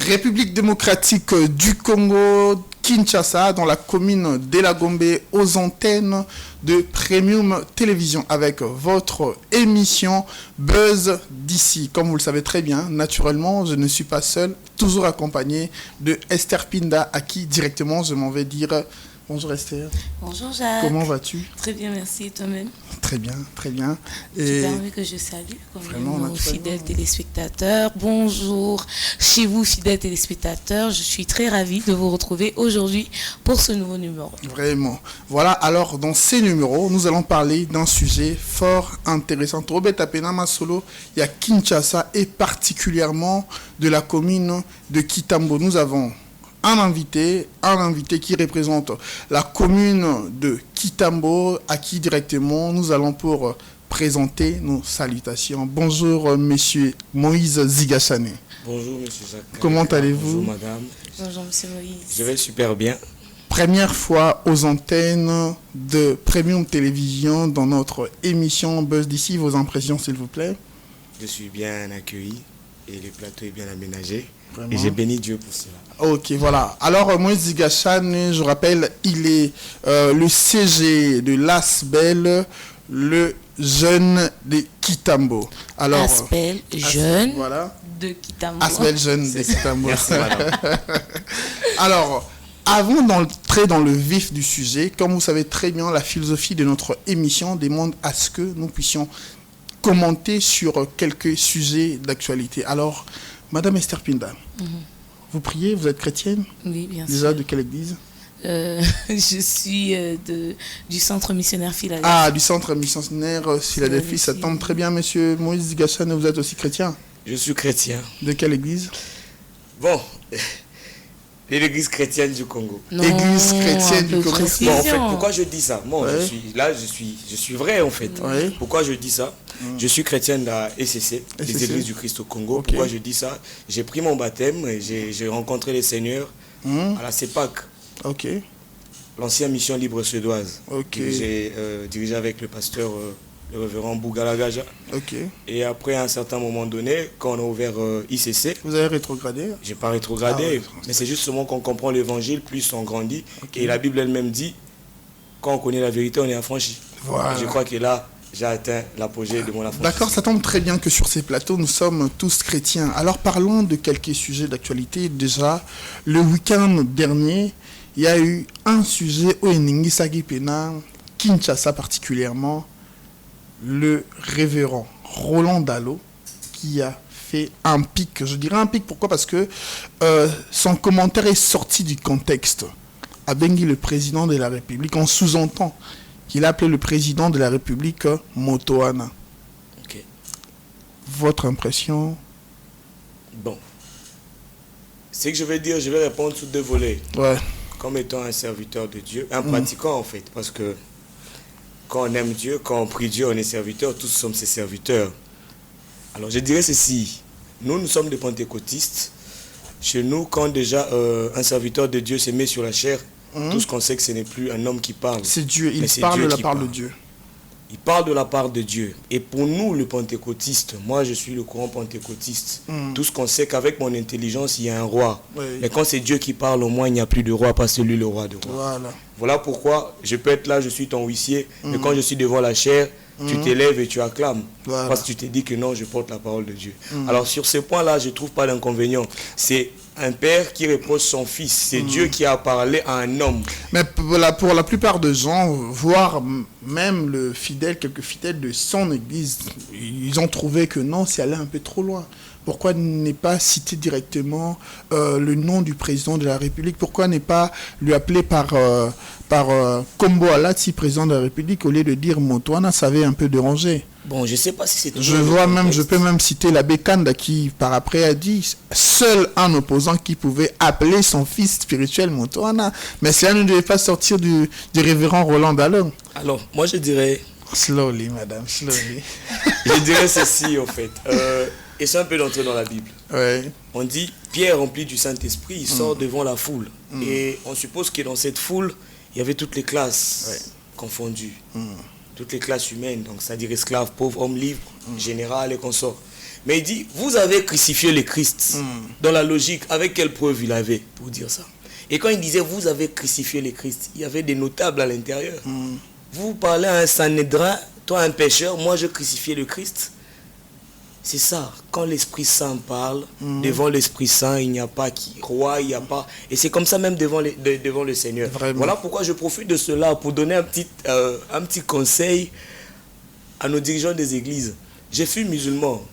République démocratique du Congo, Kinshasa, dans la commune d'Elagombe, aux antennes de Premium Télévision, avec votre émission Buzz d'ici. Comme vous le savez très bien, naturellement, je ne suis pas seul, toujours accompagné de Esther Pinda, à qui directement je m'en vais dire bonjour Esther. Bonjour Jacques. Comment vas-tu? Très bien, merci. Et toi-même? Très bien, très bien. Et tu permets que je salue nos fidèles téléspectateurs. Bonjour chez vous, fidèles téléspectateurs. Je suis très ravie de vous retrouver aujourd'hui pour ce nouveau numéro. Vraiment. Voilà, alors dans ces numéros, nous allons parler d'un sujet fort intéressant. Robert Apenama Solo, il y a Kinshasa et particulièrement de la commune de Kitambo. Nous avons un invité qui représente la commune de Kitambo, à qui directement nous allons pour présenter nos salutations. Bonjour, monsieur Moïse Zigachane. Bonjour, monsieur Jacques. Comment allez-vous? Bonjour, madame. Bonjour, monsieur Moïse. Je vais super bien. Première fois aux antennes de Premium Télévision dans notre émission Buzz d'ici. Vos impressions, s'il vous plaît? Je suis bien accueilli et le plateau est bien aménagé. Vraiment? Et j'ai béni Dieu pour cela. Ok, voilà. Alors, Moïse Zigachane, je rappelle, il est le CG de l'ASBEL, le jeune de Kitambo. Alors, ASBEL, jeune voilà. de Kitambo. ASBEL, jeune de Kitambo. Merci, madame. Alors, avant d'entrer dans le vif du sujet, comme vous savez très bien, la philosophie de notre émission demande à ce que nous puissions commenter sur quelques sujets d'actualité. Alors, Madame Esther Pinda, vous priez, vous êtes chrétienne? Oui, bien sûr. Déjà, de quelle église? Je suis du centre missionnaire Philadelphie. Ah, du centre missionnaire Philadelphie, ça tombe très bien, monsieur Moïse Zigachane, vous êtes aussi chrétien? Je suis chrétien. De quelle église? Bon, l'église chrétienne du Congo. Non, Église chrétienne du Congo. Bon, en fait, pourquoi je dis ça? Bon, Ouais. je suis vrai, en fait. Ouais. Pourquoi je dis ça? Je suis chrétien de la SCC, les SCC. Églises du Christ au Congo. Ok. Pourquoi je dis ça? J'ai pris mon baptême et j'ai rencontré le Seigneur à la CEPAC, Ok, l'ancienne mission libre suédoise. ok, Que j'ai dirigé avec le pasteur, le révérend Bougalagaja. ok. Et après, à un certain moment donné, quand on a ouvert ICC, Vous avez rétrogradé? j'ai pas rétrogradé, Ah ouais. mais c'est justement qu'on comprend l'évangile, plus on grandit. Ok. Et la Bible elle-même dit, quand on connaît la vérité, on est affranchi. Voilà. Je crois que là, j'ai atteint l'apogée de mon affranchissement. D'accord, ça tombe très bien que sur ces plateaux, nous sommes tous chrétiens. Alors parlons de quelques sujets d'actualité. Déjà, le week-end dernier, il y a eu un sujet au Eningisagi Pena, Kinshasa particulièrement, le révérend Roland Dallot, qui a fait un pic. Je dirais un pic, pourquoi? Parce que son commentaire est sorti du contexte. Abengi, le président de la République, on sous-entend qu'il a appelé le président de la République Motoana. Ok. Votre impression? Bon. Ce que je vais dire, je vais répondre sous deux volets. Ouais. Comme étant un serviteur de Dieu, un pratiquant en fait. Parce que quand on aime Dieu, quand on prie Dieu, on est serviteur, tous sommes ses serviteurs. Alors je dirais ceci, nous sommes des pentecôtistes. Chez nous, quand déjà un serviteur de Dieu se met sur la chair, tout ce qu'on sait que ce n'est plus un homme qui parle. C'est Dieu, il Mais c'est parle Dieu de la qui part de parle. Dieu. Il parle de la part de Dieu. Et pour nous, le pentecôtiste, moi je suis le courant pentecôtiste, tout ce qu'on sait qu'avec mon intelligence, il y a un roi. Oui. Mais quand c'est Dieu qui parle, au moins il n'y a plus de roi, pas celui le roi de roi. Voilà. Voilà pourquoi je peux être là, je suis ton huissier, mais quand je suis devant la chair, tu t'élèves et tu acclames. Voilà. Parce que tu te dis que non, je porte la parole de Dieu. Alors sur ce point-là, je ne trouve pas d'inconvénient. C'est un père qui repose son fils. C'est Dieu qui a parlé à un homme. Mais pour la plupart des gens, voire même le fidèle, quelques fidèles de son église, ils ont trouvé que non, c'est allé un peu trop loin. Pourquoi n'est pas cité directement le nom du président de la République? Pourquoi n'est pas lui appelé par Kombo Alati, président de la République, au lieu de dire Motoana? Ça avait un peu dérangé. Bon, je ne sais pas si c'est toujours Je le vois même, contexte. je peux même citer l'abbé Kanda qui, par après, a dit seul un opposant qui pouvait appeler son fils spirituel Motoana. Mais cela ne devait pas sortir du révérend Roland Dallot. Alors, moi je dirais, Slowly, madame, slowly. je dirais ceci en fait. Et c'est un peu d'entrer dans la Bible. Ouais. On dit, Pierre rempli du Saint-Esprit, il sort devant la foule. Et on suppose que dans cette foule, il y avait toutes les classes confondues. Toutes les classes humaines, donc c'est-à-dire esclaves, pauvres, hommes libres, général et consorts. Mais il dit, vous avez crucifié le Christ. Dans la logique, avec quelle preuve il avait pour dire ça? Et quand il disait, vous avez crucifié le Christ, il y avait des notables à l'intérieur. Vous parlez à un Sanhédrin, toi un pécheur, moi je crucifié le Christ. C'est ça, quand l'Esprit Saint parle, devant l'Esprit Saint, il n'y a pas qui roi, il n'y a pas... Et c'est comme ça même devant le Seigneur. Vraiment. Voilà pourquoi je profite de cela pour donner un petit conseil à nos dirigeants des églises. Je suis musulman,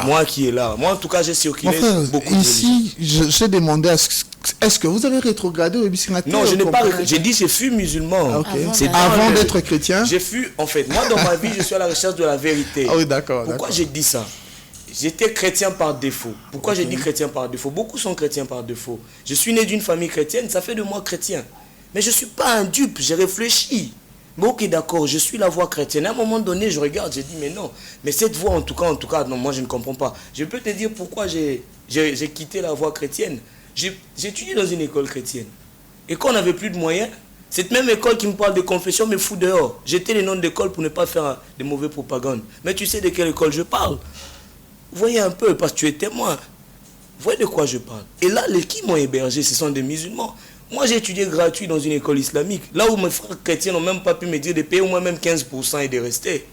moi qui est là. Moi en tout cas, j'ai circulé beaucoup de ici, j'ai demandé est-ce que vous avez rétrogradé au Biscinateur? Non, je n'ai pas. J'ai dit je suis musulman. C'est avant d'être chrétien. J'ai fui, en fait, moi dans ma vie, je suis à la recherche de la vérité. Ah oui, d'accord. Pourquoi j'ai dit ça? J'étais chrétien par défaut. Pourquoi j'ai dit chrétien par défaut? Beaucoup sont chrétiens par défaut. Je suis né d'une famille chrétienne, ça fait de moi chrétien. Mais je ne suis pas un dupe, j'ai réfléchi. Mais ok, d'accord, je suis la voie chrétienne. À un moment donné, je regarde, j'ai dit, mais non. Mais cette voie, en tout cas, non, moi je ne comprends pas. Je peux te dire pourquoi j'ai quitté la voie chrétienne. J'ai étudié dans une école chrétienne. Et quand on n'avait plus de moyens, cette même école qui me parle de confession me fout dehors. J'étais le nom d'école pour ne pas faire de mauvaises propagandes. Mais tu sais de quelle école je parle? Voyez un peu, parce que tu es témoin. Voyez de quoi je parle. Et là, les qui m'ont hébergé, ce sont des musulmans. Moi, j'ai étudié gratuit dans une école islamique. Là où mes frères chrétiens n'ont même pas pu me dire de payer au moins même 15% et de rester.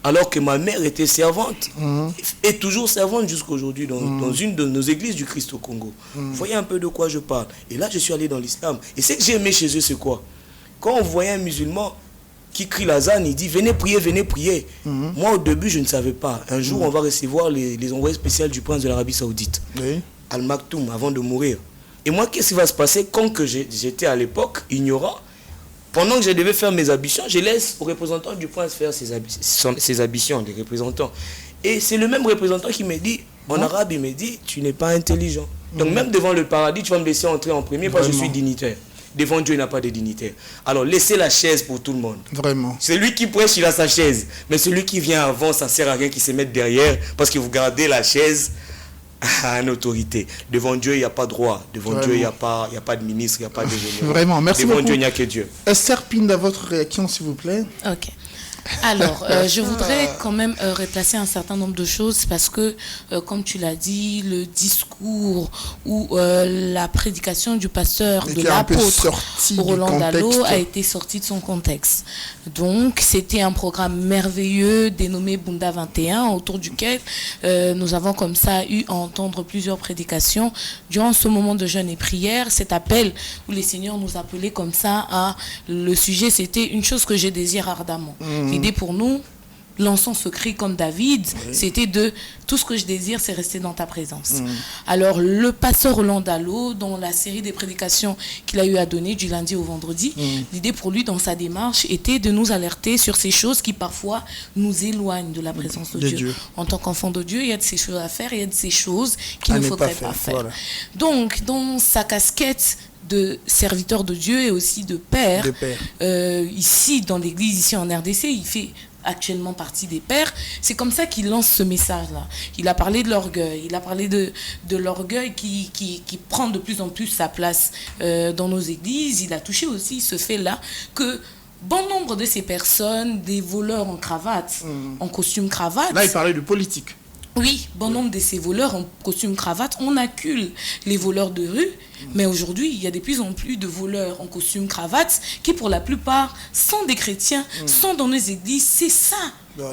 Alors que ma mère était servante. Et toujours servante jusqu'aujourd'hui dans une de nos églises du Christ au Congo. Voyez un peu de quoi je parle. Et là, je suis allé dans l'islam. Et ce que j'ai aimé chez eux, c'est quoi? Quand on voyait un musulman qui crie la zane, il dit venez prier, venez prier. Moi, au début, je ne savais pas. Un jour, on va recevoir les envoyés spéciaux du prince de l'Arabie Saoudite, Al Maktoum, avant de mourir. Et moi, qu'est-ce qui va se passer quand j'étais à l'époque ignorant? Pendant que je devais faire mes ambitions, je laisse aux représentants du prince faire ses ambitions, les représentants. Et c'est le même représentant qui me dit, en arabe, il me dit, tu n'es pas intelligent. Donc même devant le paradis, tu vas me laisser entrer en premier parce que je suis dignitaire. Devant Dieu, il n'a pas de dignitaire. Alors laissez la chaise pour tout le monde. Vraiment. Celui qui prêche, il a sa chaise. Mais celui qui vient avant, ça ne sert à rien qu'il se mette derrière parce que vous gardez la chaise à une autorité. Devant Dieu, il n'y a pas de roi. Devant Dieu, il n'y a pas de ministre, il n'y a pas de général. Vraiment, merci Devant beaucoup. Dieu, il n'y a que Dieu. Esther Pinda, votre réaction, s'il vous plaît. Ok. Alors, je voudrais quand même replacer un certain nombre de choses parce que, comme tu l'as dit, le discours ou la prédication du pasteur de l'apôtre Roland Dallot a été sorti de son contexte. Donc, c'était un programme merveilleux dénommé Bunda 21 autour duquel nous avons comme ça eu à entendre plusieurs prédications durant ce moment de jeûne et prière, cet appel où les seigneurs nous appelaient comme ça à... Le sujet, c'était une chose que je désire ardemment. L'idée pour nous, lançons ce cri comme David, c'était de tout ce que je désire, c'est rester dans ta présence. Alors, le pasteur Roland Dallot, dans la série des prédications qu'il a eu à donner du lundi au vendredi, l'idée pour lui dans sa démarche était de nous alerter sur ces choses qui parfois nous éloignent de la présence de Dieu. En tant qu'enfant de Dieu, il y a de ces choses à faire, il y a de ces choses qu'il ne faudrait pas faire. Voilà. Donc, dans sa casquette de serviteur de Dieu et aussi de père. Ici, dans l'église, ici en RDC, il fait actuellement partie des pères. C'est comme ça qu'il lance ce message-là. Il a parlé de l'orgueil. Il a parlé de l'orgueil qui prend de plus en plus sa place dans nos églises. Il a touché aussi ce fait-là que bon nombre de ces personnes, des voleurs en cravate, en costume cravate... Là, il parlait de politique. Oui, bon nombre de ces voleurs en costume cravate, on accule les voleurs de rue, mais aujourd'hui, il y a de plus en plus de voleurs en costume cravate qui, pour la plupart, sont des chrétiens, sont dans nos églises. C'est ça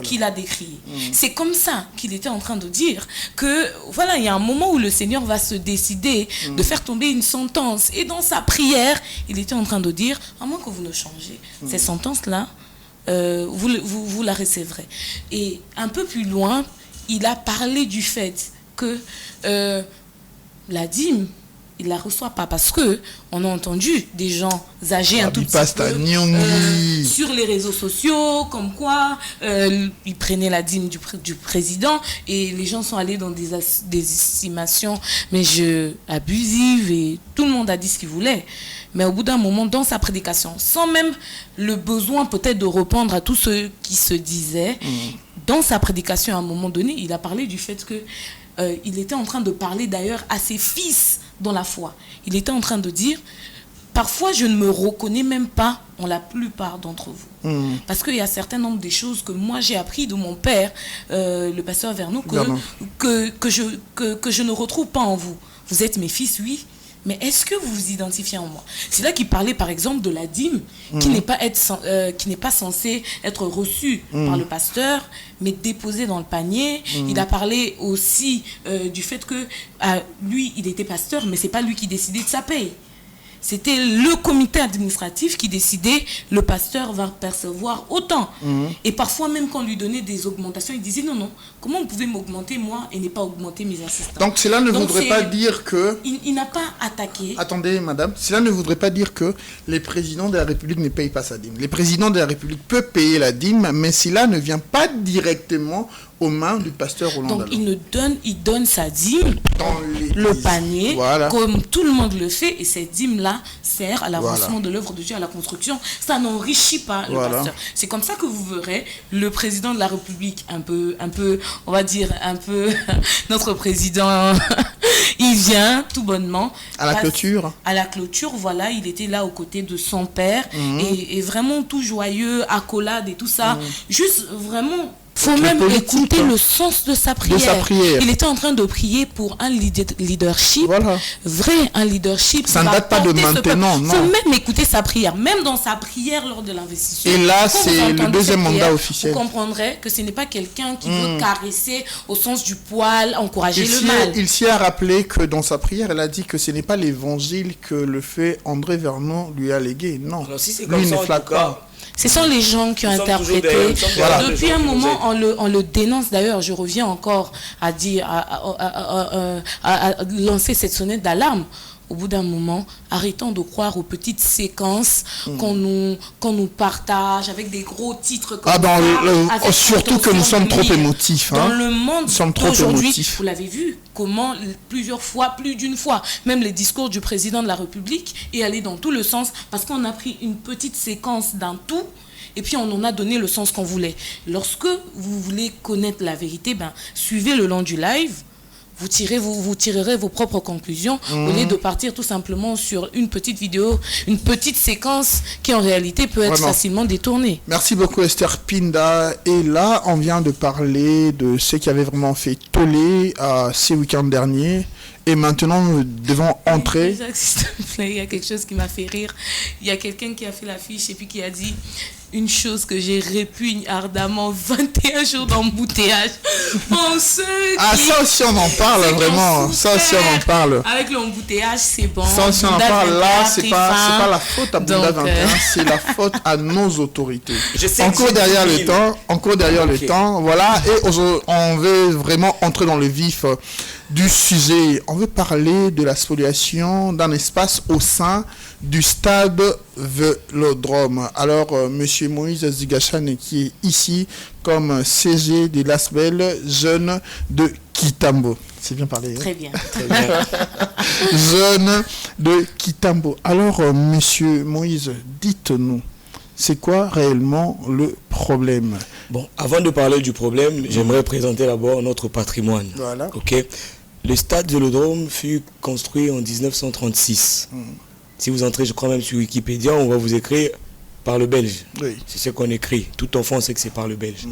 qu'il a décrit. C'est comme ça qu'il était en train de dire que, voilà, il y a un moment où le Seigneur va se décider de faire tomber une sentence. Et dans sa prière, il était en train de dire, à moins que vous ne changez, ces sentences-là, vous la recevrez. Et un peu plus loin, il a parlé du fait que la dîme, il ne la reçoit pas parce que on a entendu des gens âgés un tout petit peu sur les réseaux sociaux, comme quoi ils prenaient la dîme du président et les gens sont allés dans des estimations abusives et tout le monde a dit ce qu'il voulait. Mais au bout d'un moment, dans sa prédication, sans même le besoin peut-être de répondre à tout ce qui se disait, dans sa prédication, à un moment donné, il a parlé du fait que il était en train de parler d'ailleurs à ses fils dans la foi. Il était en train de dire, parfois je ne me reconnais même pas en la plupart d'entre vous. Parce qu'il y a un certain nombre de choses que moi j'ai appris de mon père, le pasteur Vernon, que je ne retrouve pas en vous. Vous êtes mes fils, oui, mais est-ce que vous vous identifiez en moi? C'est là qu'il parlait par exemple de la dîme, qui n'est pas censée être reçue par le pasteur, mais déposée dans le panier. Il a parlé aussi du fait que lui, il était pasteur, mais c'est pas lui qui décidait de sa paye. C'était le comité administratif qui décidait, le pasteur va percevoir autant. Et parfois, même quand on lui donnait des augmentations, il disait non, comment vous pouvez m'augmenter moi et ne pas augmenter mes assistants? Donc cela ne voudrait pas dire que... Il n'a pas attaqué. Attendez, madame, cela ne voudrait pas dire que les présidents de la République ne payent pas sa dîme. Les présidents de la République peuvent payer la dîme, mais cela ne vient pas directement aux mains du pasteur Roland Donc Dallon. il donne sa dîme dans le panier, comme tout le monde le fait, et cette dîme-là sert à l'avancement de l'œuvre de Dieu, à la construction. Ça n'enrichit pas le pasteur. C'est comme ça que vous verrez le président de la République, un peu, on va dire, notre président, il vient tout bonnement. À la clôture. À la clôture, voilà, il était là aux côtés de son père, et vraiment tout joyeux, accolade et tout ça. Juste vraiment... faut même écouter le sens de sa prière. Il était en train de prier pour un leadership, un leadership. Ça ne date pas de maintenant, non. Il faut même écouter sa prière, même dans sa prière lors de l'investiture. Et là, c'est le deuxième mandat officiel. Vous comprendrez que ce n'est pas quelqu'un qui veut caresser au sens du poil, encourager le mal. Il s'y a rappelé que dans sa prière, elle a dit que ce n'est pas l'évangile que le fait André Vernon lui a légué. Non, alors, si c'est lui ne flatte pas. Ce sont les gens qui ont interprété. Depuis un moment, on le dénonce. D'ailleurs, je reviens encore à dire, à lancer cette sonnette d'alarme. Au bout d'un moment, arrêtons de croire aux petites séquences qu'on nous partage avec des gros titres comme ça. Surtout que nous sommes trop émotifs. Dans le monde d'aujourd'hui, vous l'avez vu, comment plusieurs fois, plus d'une fois, même les discours du président de la République est allé dans tout le sens, parce qu'on a pris une petite séquence d'un tout, et puis on en a donné le sens qu'on voulait. Lorsque vous voulez connaître la vérité, suivez le long du live. Vous tirerez vos propres conclusions au lieu de partir tout simplement sur une petite vidéo, une petite séquence qui en réalité peut être facilement détournée. Merci beaucoup Esther Pinda. Et là, on vient de parler de ce qui avait vraiment fait toller ces week-ends derniers. Et maintenant, nous devons entrer... Il y a quelque chose qui m'a fait rire. Il y a quelqu'un qui a fait l'affiche et puis qui a dit... Une chose que j'ai répugne ardemment, 21 jours d'embouteillage. Ça aussi on en parle vraiment. Ça aussi on en parle. Avec l'embouteillage, c'est bon. Ça aussi on en parle. Là, c'est pas la faute à Bunda 21, c'est la faute à nos autorités. Encore derrière le temps, voilà. Et on veut vraiment entrer dans le vif du sujet. On veut parler de la spoliation d'un espace au sein du stade Vélodrome. Alors, Monsieur Moïse Zigachane qui est ici comme CG de l'ASBEL jeune de Kitambo. C'est bien parlé. Très bien. Jeune de Kitambo. Alors, Monsieur Moïse, dites-nous, c'est quoi réellement le problème? Bon, avant de parler du problème, j'aimerais présenter d'abord notre patrimoine. Voilà. Ok. Le stade Vélodrome fut construit en 1936. Si vous entrez, je crois même sur Wikipédia, on va vous écrire par le Belge. Oui. C'est ce qu'on écrit. Tout enfant sait que c'est par le Belge.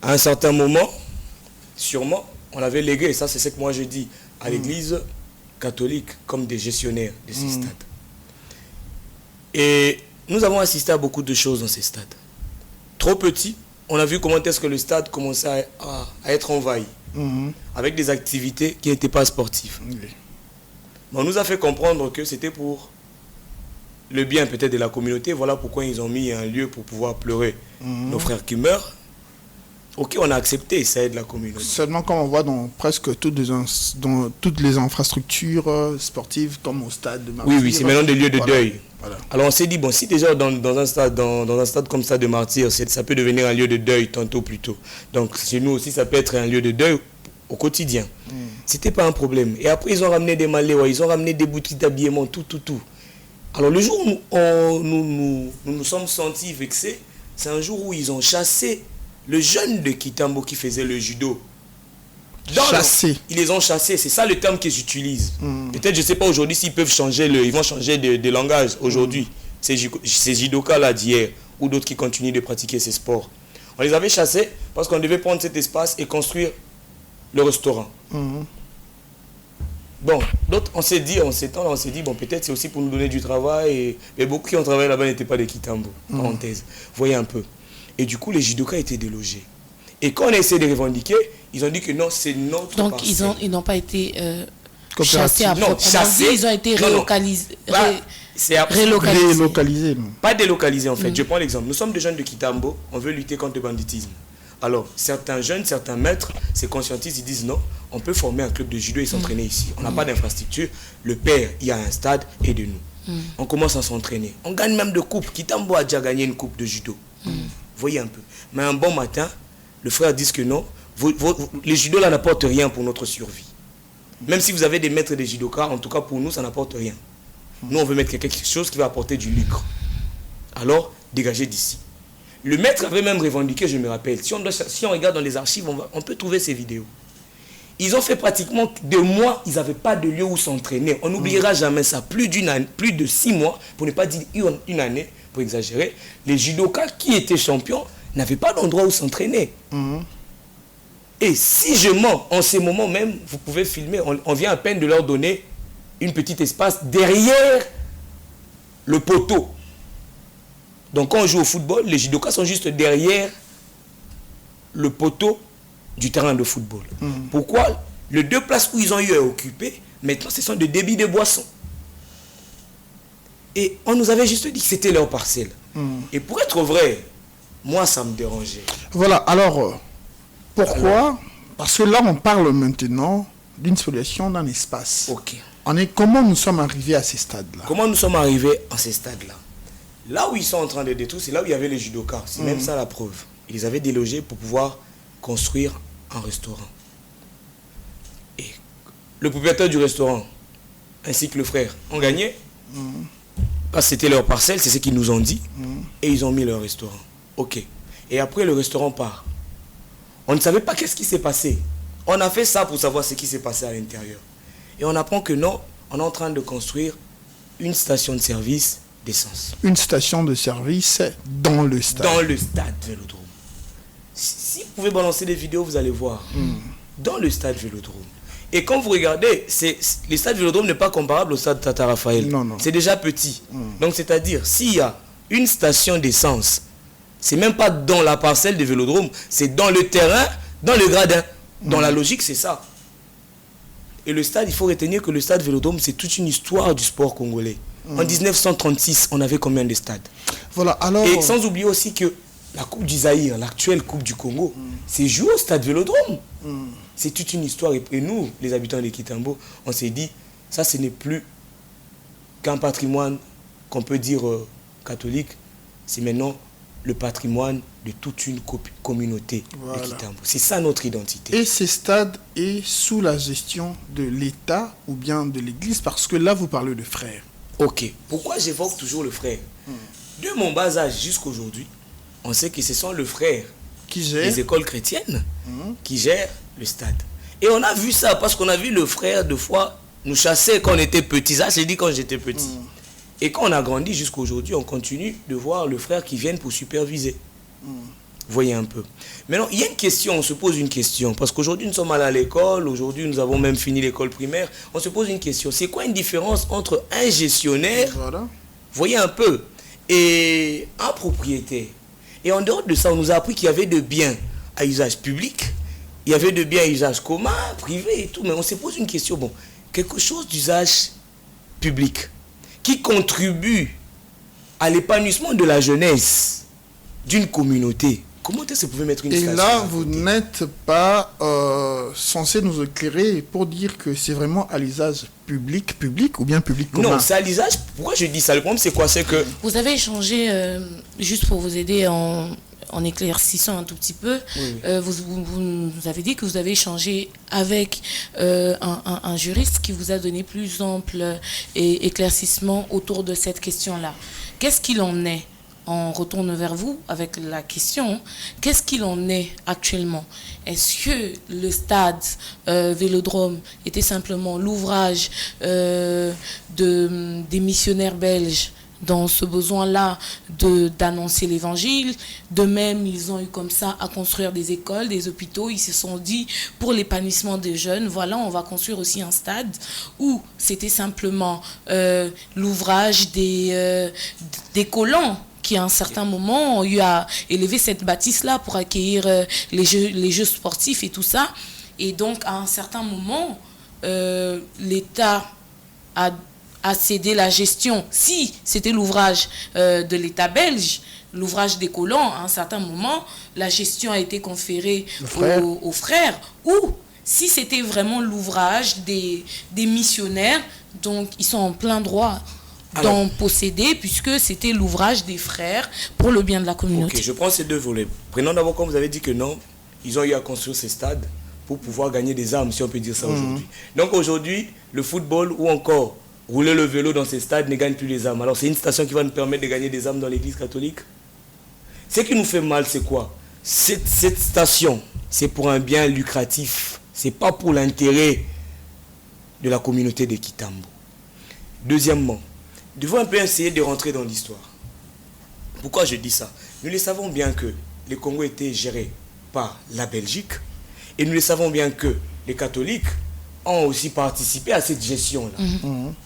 À un certain moment, sûrement, on avait légué, et ça c'est ce que moi je dis, à l'église catholique comme des gestionnaires de ces stades. Et nous avons assisté à beaucoup de choses dans ces stades. Trop petits, on a vu comment est-ce que le stade commençait à être envahi, avec des activités qui n'étaient pas sportives. On nous a fait comprendre que c'était pour le bien peut-être de la communauté. Voilà pourquoi ils ont mis un lieu pour pouvoir pleurer nos frères qui meurent. Ok, on a accepté, ça aide la communauté. Seulement quand on voit dans presque toutes les infrastructures sportives, comme au stade de Martyrs. Oui, c'est maintenant des lieux de deuil. Voilà. Alors on s'est dit, bon, si déjà dans un stade comme ça de Martyrs, ça peut devenir un lieu de deuil tantôt plus tôt. Donc chez nous aussi, ça peut être un lieu de deuil au quotidien. C'était pas un problème. Et après, ils ont ramené des maléois, ils ont ramené des boutiques d'habillement, tout. Alors le jour où nous sommes sentis vexés, c'est un jour où ils ont chassé le jeune de Kitambo qui faisait le judo. Chassés. Ils les ont chassés, c'est ça le terme que j'utilise. Peut-être, je ne sais pas aujourd'hui s'ils peuvent changer, ils vont changer de langage aujourd'hui. Ces judokas-là d'hier, ou d'autres qui continuent de pratiquer ces sports. On les avait chassés parce qu'on devait prendre cet espace et construire le restaurant. Bon, d'autres, on s'est dit, bon, peut-être c'est aussi pour nous donner du travail. Mais beaucoup qui ont travaillé là-bas n'étaient pas des Kitambo, parenthèse. Voyez un peu. Et du coup, les judokas étaient délogés. Et quand on a essayé de revendiquer, ils ont dit que non, c'est notre Donc, parcelle. ils n'ont pas été chassés à proprement dit, ils ont été relocalisés. Relocalisés. Pas délocalisés en fait. Je prends l'exemple. Nous sommes des jeunes de Kitambo, on veut lutter contre le banditisme. Alors, certains jeunes, certains maîtres se conscientisent, ils disent non, on peut former un club de judo et s'entraîner ici. On n'a pas d'infrastructure. Le père, il y a un stade, aidez-nous. On commence à s'entraîner. On gagne même de coupes. Kitambo a déjà gagné une coupe de judo. Voyez un peu. Mais un bon matin, le frère dit que non, les judo là n'apportent rien pour notre survie. Même si vous avez des maîtres de judoka, en tout cas pour nous, ça n'apporte rien. Nous, on veut mettre quelque chose qui va apporter du lucre. Alors, dégagez d'ici. Le maître avait même revendiqué, je me rappelle. Si on regarde dans les archives, on peut trouver ces vidéos. Ils ont fait pratiquement 2 mois, ils n'avaient pas de lieu où s'entraîner. On n'oubliera jamais ça. Plus de 6 mois, pour ne pas dire une année, pour exagérer, les judokas qui étaient champions n'avaient pas d'endroit où s'entraîner. Et si je mens, en ces moments même, vous pouvez filmer, on vient à peine de leur donner une petite espace derrière le poteau. Donc quand on joue au football, les judokas sont juste derrière le poteau du terrain de football. Pourquoi? Les 2 places où ils ont eu à occuper, maintenant ce sont des débits de boissons. Et on nous avait juste dit que c'était leur parcelle. Et pour être vrai, moi ça me dérangeait. Voilà, alors, pourquoi? Parce que là on parle maintenant d'une spoliation d'un espace. Ok. Comment nous sommes arrivés à ces stades-là? Comment nous sommes arrivés à ces stades-là? Là où ils sont en train de détruire, c'est là où il y avait les judokas. C'est même ça la preuve. Ils les avaient délogés pour pouvoir construire un restaurant. Et le propriétaire du restaurant, ainsi que le frère, ont gagné. Parce que c'était leur parcelle, c'est ce qu'ils nous ont dit. Et ils ont mis leur restaurant. Ok. Et après, le restaurant part. On ne savait pas qu'est-ce qui s'est passé. On a fait ça pour savoir ce qui s'est passé à l'intérieur. Et on apprend que non, on est en train de construire une station de service d'essence. Une station de service dans le stade. Dans le stade Vélodrome. Si vous pouvez balancer des vidéos, vous allez voir. Dans le stade Vélodrome. Et quand vous regardez, le stade Vélodrome n'est pas comparable au stade Tata Raphaël. Non. C'est déjà petit. Donc c'est-à-dire, s'il y a une station d'essence, c'est même pas dans la parcelle de Vélodrome, c'est dans le terrain, dans le gradin. Dans la logique, c'est ça. Et le stade, il faut retenir que le stade Vélodrome, c'est toute une histoire du sport congolais. En 1936, on avait combien de stades? Voilà, alors... Et sans oublier aussi que la Coupe du Zaïre, l'actuelle Coupe du Congo, c'est joué au stade Vélodrome. C'est toute une histoire. Et nous, les habitants de Kitambo, on s'est dit, ça, ce n'est plus qu'un patrimoine qu'on peut dire catholique. C'est maintenant le patrimoine de toute une communauté de Kitambo. C'est ça notre identité. Et ces stades est sous la gestion de l'État ou bien de l'Église? Parce que là, vous parlez de frères. Ok. Pourquoi j'évoque toujours le frère? De mon bas âge jusqu'à aujourd'hui, on sait que ce sont le frère qui gère les écoles chrétiennes qui gèrent le stade. Et on a vu ça parce qu'on a vu le frère deux fois nous chasser quand on était petits. Ça, j'ai dit quand j'étais petit. Et quand on a grandi jusqu'à aujourd'hui, on continue de voir le frère qui vient pour superviser. Voyez un peu. Maintenant, il y a une question, on se pose une question. Parce qu'aujourd'hui, nous sommes allés à l'école. Aujourd'hui, nous avons même fini l'école primaire. On se pose une question. C'est quoi une différence entre un gestionnaire, voyez un peu, et un propriétaire? Et en dehors de ça, on nous a appris qu'il y avait de biens à usage public. Il y avait de biens à usage commun, privé et tout. Mais on se pose une question. Bon, quelque chose d'usage public qui contribue à l'épanouissement de la jeunesse d'une communauté. Comment est-ce que vous pouvez mettre une station? Et là, vous n'êtes pas censé nous éclairer pour dire que c'est vraiment à l'usage public ou bien public commun? Non, c'est à l'usage. Pourquoi je dis ça? Le problème, c'est quoi? C'est que... Vous avez échangé, juste pour vous aider en éclaircissant un tout petit peu, vous nous avez dit que vous avez échangé avec un juriste qui vous a donné plus ample éclaircissement autour de cette question-là. Qu'est-ce qu'il en est on retourne vers vous avec la question, qu'est-ce qu'il en est actuellement? Est-ce que le stade Vélodrome était simplement l'ouvrage des missionnaires belges dans ce besoin-là d'annoncer l'évangile? De même, ils ont eu comme ça à construire des écoles, des hôpitaux. Ils se sont dit, pour l'épanouissement des jeunes, voilà, on va construire aussi un stade. Ou c'était simplement l'ouvrage des colons qui à un certain moment ont eu à élever cette bâtisse-là pour accueillir les jeux sportifs et tout ça. Et donc, à un certain moment, l'État a cédé la gestion. Si c'était l'ouvrage de l'État belge, l'ouvrage des colons, à un certain moment, la gestion a été conférée aux frères. Ou si c'était vraiment l'ouvrage des missionnaires, donc ils sont en plein droit d'en posséder, puisque c'était l'ouvrage des frères pour le bien de la communauté. Ok, je prends ces deux volets. Prenons d'abord, comme vous avez dit que non, ils ont eu à construire ces stades pour pouvoir gagner des armes, si on peut dire ça aujourd'hui. Donc aujourd'hui, le football ou encore rouler le vélo dans ces stades ne gagne plus les armes. Alors c'est une station qui va nous permettre de gagner des armes dans l'église catholique. Ce qui nous fait mal, c'est quoi? Cette station, c'est pour un bien lucratif. C'est pas pour l'intérêt de la communauté de Kitambo. Deuxièmement, nous devons un peu essayer de rentrer dans l'histoire. Pourquoi je dis ça? Nous le savons bien que le Congo était géré par la Belgique et nous le savons bien que les catholiques ont aussi participé à cette gestion-là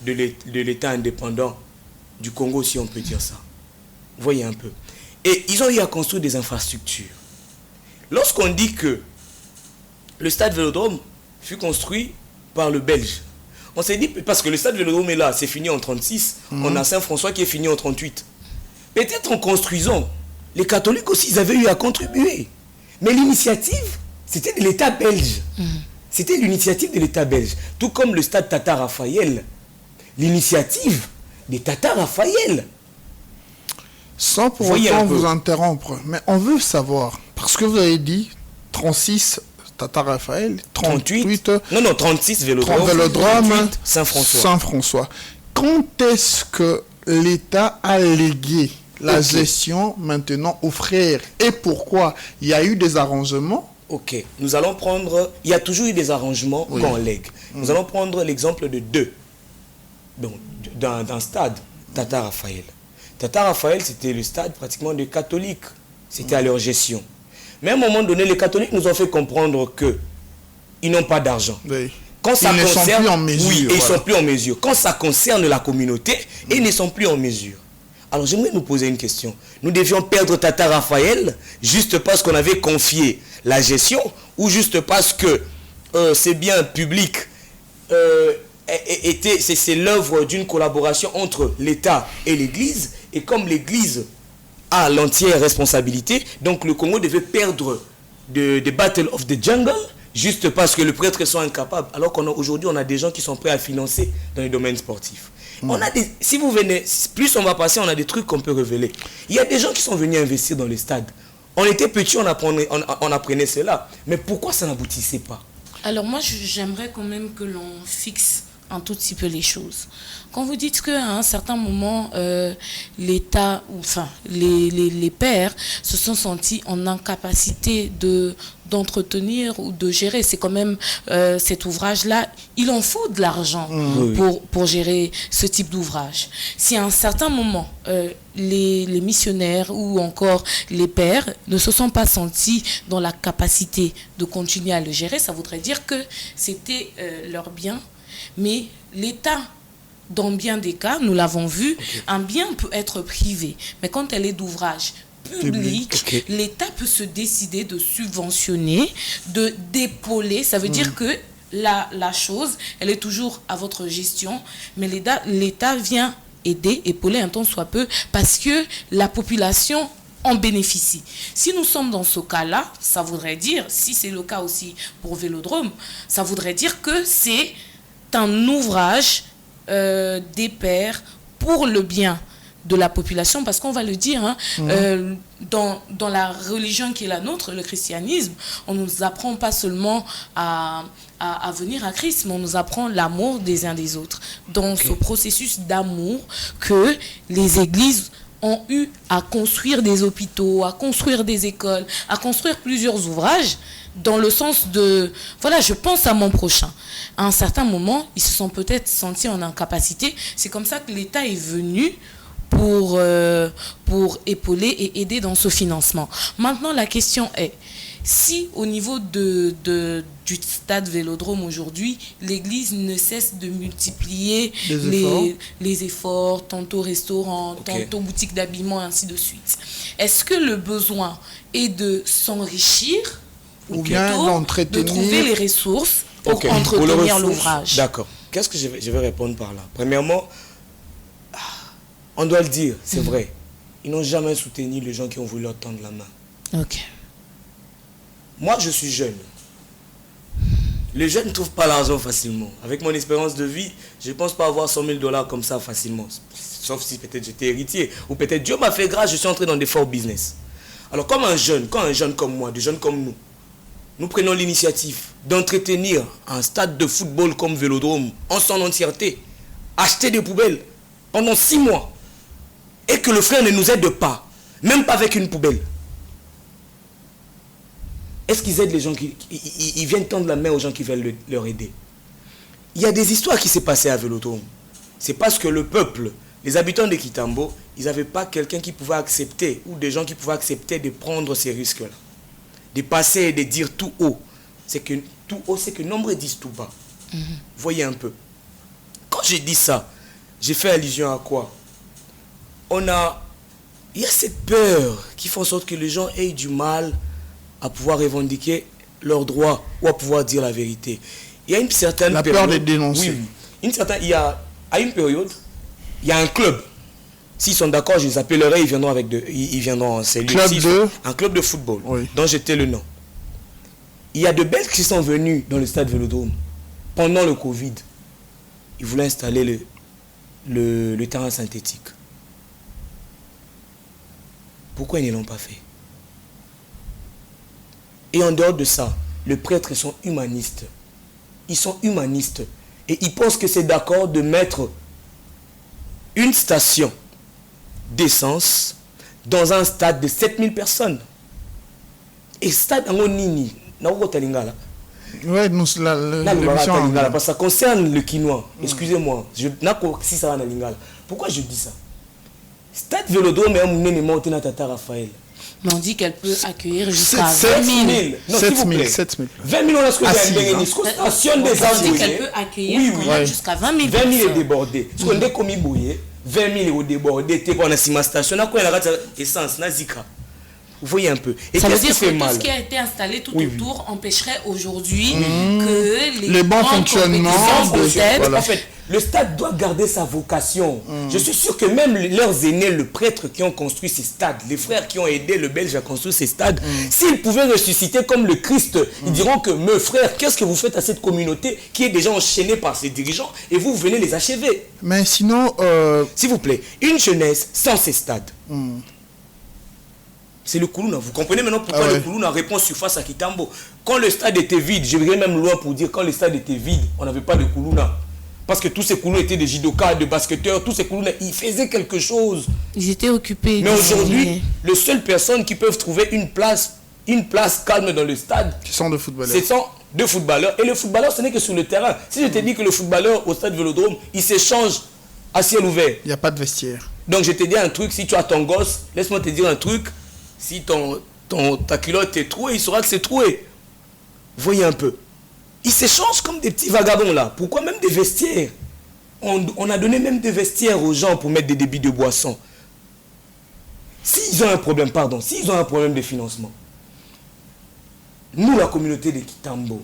de l'État indépendant du Congo, si on peut dire ça. Vous voyez un peu. Et ils ont eu à construire des infrastructures. Lorsqu'on dit que le stade Vélodrome fut construit par le Belge, on s'est dit, parce que le stade Vélodrome est là, c'est fini en 1936, on a Saint-François qui est fini en 1938. Peut-être en construisant, les catholiques aussi, ils avaient eu à contribuer. Mais l'initiative, c'était de l'État belge. C'était l'initiative de l'État belge. Tout comme le stade Tata Raphaël. L'initiative des Tata Raphaël. Sans pour autant vous interrompre, mais on veut savoir, parce que vous avez dit 36 Tata Raphaël, 38 non, 36 Vélodrome, 38 Saint-François. Saint-François. Quand est-ce que l'État a légué la gestion maintenant aux frères? Et pourquoi? Il y a eu des arrangements? Ok, nous allons prendre... Il y a toujours eu des arrangements qu'on lègue. Nous allons prendre l'exemple de deux. Donc, d'un stade, Tata Raphaël. Tata Raphaël, c'était le stade pratiquement des catholiques. C'était à leur gestion. Mais à un moment donné, les catholiques nous ont fait comprendre qu'ils n'ont pas d'argent. Oui. Quand ça ils ne sont plus en mesure. Oui, et ils ne sont plus en mesure. Quand ça concerne la communauté, ils ne sont plus en mesure. Alors j'aimerais nous poser une question. Nous devions perdre Tata Raphaël juste parce qu'on avait confié la gestion ou juste parce que ces biens publics c'est l'œuvre d'une collaboration entre l'État et l'Église, et comme l'Église a l'entière responsabilité, donc le Congo devait perdre the Battle of the Jungle juste parce que les prêtres sont incapables, alors qu'aujourd'hui on a des gens qui sont prêts à financer dans les domaines sportifs. On a si vous venez, plus on va passer, on a des trucs qu'on peut révéler. Il y a des gens qui sont venus investir dans les stades. On était petits, on apprenait cela. Mais pourquoi ça n'aboutissait pas? Alors moi, j'aimerais quand même que l'on fixe un tout petit peu les choses. Quand vous dites qu'à un certain moment, l'État, enfin les pères se sont sentis en incapacité d'entretenir ou de gérer, c'est quand même cet ouvrage-là, il en faut de l'argent pour gérer ce type d'ouvrage. Si à un certain moment, les missionnaires ou encore les pères ne se sont pas sentis dans la capacité de continuer à le gérer, ça voudrait dire que c'était leur bien. Mais l'État, dans bien des cas, nous l'avons vu, un bien peut être privé. Mais quand elle est d'ouvrage public, l'État peut se décider de subventionner, d'épauler. Ça veut dire que la chose, elle est toujours à votre gestion, mais l'État vient aider, épauler un tant soit peu, parce que la population en bénéficie. Si nous sommes dans ce cas-là, ça voudrait dire, si c'est le cas aussi pour Vélodrome, ça voudrait dire que c'est un ouvrage des pères pour le bien de la population, parce qu'on va le dire, dans la religion qui est la nôtre, le christianisme, on ne nous apprend pas seulement à venir à Christ, mais on nous apprend l'amour des uns des autres. Dans ce processus d'amour que les églises ont eu à construire des hôpitaux, à construire des écoles, à construire plusieurs ouvrages, dans le sens de, voilà, je pense à mon prochain. À un certain moment, ils se sont peut-être sentis en incapacité. C'est comme ça que l'État est venu pour épauler et aider dans ce financement. Maintenant, la question est, si au niveau du stade Vélodrome aujourd'hui, l'Église ne cesse de multiplier les efforts, tantôt restaurants, tantôt boutiques d'habillement, et ainsi de suite, est-ce que le besoin est de s'enrichir ou bien de trouver les ressources pour entretenir l'ouvrage? D'accord. Qu'est-ce que je vais répondre par là? Premièrement, on doit le dire, c'est vrai. Ils n'ont jamais soutenu les gens qui ont voulu leur tendre la main. Ok. Moi, je suis jeune. Les jeunes ne trouvent pas l'argent facilement. Avec mon expérience de vie, je ne pense pas avoir 100 000 $ comme ça facilement. Sauf si peut-être j'étais héritier. Ou peut-être Dieu m'a fait grâce, je suis entré dans des forts business. Alors, quand un jeune comme moi, des jeunes comme nous prenons l'initiative d'entretenir un stade de football comme Vélodrome en son entièreté, acheter des poubelles pendant 6 mois, et que le frère ne nous aide pas, même pas avec une poubelle. Est-ce qu'ils aident les gens ils viennent tendre la main aux gens qui veulent leur aider? Il y a des histoires qui s'est passées à Vélodrome. C'est parce que le peuple, les habitants de Kitambo, ils n'avaient pas quelqu'un qui pouvait accepter, ou des gens qui pouvaient accepter de prendre ces risques-là. De passer et de dire tout haut. C'est que tout haut, c'est que nombreux disent tout bas. Voyez un peu. Quand j'ai dit ça, j'ai fait allusion à quoi? Il y a cette peur qui fait en sorte que les gens aient du mal à pouvoir revendiquer leurs droits ou à pouvoir dire la vérité. Il y a une certaine période... La peur de dénoncer. Oui. À une période, il y a un club. S'ils sont d'accord, je les appellerai, ils viendront en cellule. Un club de football, dont j'étais le nom. Il y a de Belges qui sont venus dans le stade Vélodrome pendant le Covid. Ils voulaient installer le terrain synthétique. Pourquoi ils ne l'ont pas fait? Et en dehors de ça, les prêtres sont humanistes. Ils sont humanistes. Et ils pensent que c'est d'accord de mettre une station d'essence dans un stade de 7000 personnes. Et stade en Nini, ouais, nous, parce que ça concerne le quinois. Excusez-moi, pourquoi je dis ça? Stade Vélodrome est un monument de Tata Raphaël. Mais on dit qu'elle peut accueillir jusqu'à 20 000. Non, 7 000. 20 000, on a ce que j'ai station des on dit qu'elle peut accueillir jusqu'à 20 000. 20 000 est débordé. Ce qu'on est comme Ibouye, 20 000 est débordé. Tu es dans la station, on a essence, Nazika. Vous voyez un peu. Et ça veut dire que tout ce qui a été installé tout autour empêcherait aujourd'hui que les bons fonctionnements en fait, le stade doit garder sa vocation. Je suis sûr que même leurs aînés, le prêtre qui ont construit ces stades, les frères qui ont aidé le Belge à construire ces stades, s'ils pouvaient ressusciter comme le Christ, ils diront que, mes frères, qu'est-ce que vous faites à cette communauté qui est déjà enchaînée par ses dirigeants et vous venez les achever? Mais sinon... S'il vous plaît, une jeunesse sans ces stades. C'est le Koulouna. Vous comprenez maintenant pourquoi le Koulouna répond surface à Kitambo. Quand le stade était vide, je vais même loin pour dire, quand le stade était vide, on n'avait pas de Koulouna. Parce que tous ces Koulouna étaient des judokas, des basketteurs, tous ces Koulouna, ils faisaient quelque chose. Ils étaient occupés. Mais aujourd'hui, les seules personnes qui peuvent trouver une place calme dans le stade, ce sont des footballeurs. Ce sont deux footballeurs. Et le footballeur, ce n'est que sur le terrain. Si je te dis que le footballeur au stade Vélodrome, il s'échange à ciel ouvert. Il n'y a pas de vestiaire. Donc je te dis un truc, si tu as ton gosse, laisse-moi te dire un truc. Si ta culotte est trouée, il saura que c'est troué. Voyez un peu. Ils s'échangent comme des petits vagabonds là. Pourquoi même des vestiaires? On a donné même des vestiaires aux gens pour mettre des débits de boissons. S'ils ont un problème, s'ils ont un problème de financement, nous, la communauté de Kitambo,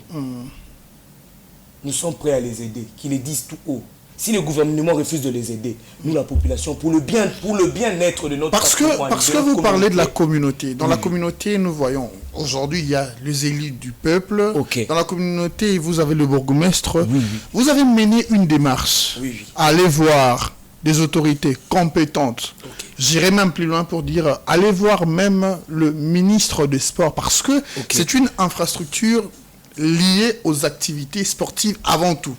nous sommes prêts à les aider, qu'ils les disent tout haut. Si le gouvernement refuse de les aider, nous, la population, pour le bien-être de notre parce que vous parlez de la communauté. Dans la communauté, nous voyons, aujourd'hui, il y a les élus du peuple. Dans la communauté, vous avez le bourgmestre. Vous avez mené une démarche à aller voir des autorités compétentes. J'irai même plus loin pour dire, allez voir même le ministre des Sports, parce que c'est une infrastructure liée aux activités sportives avant tout.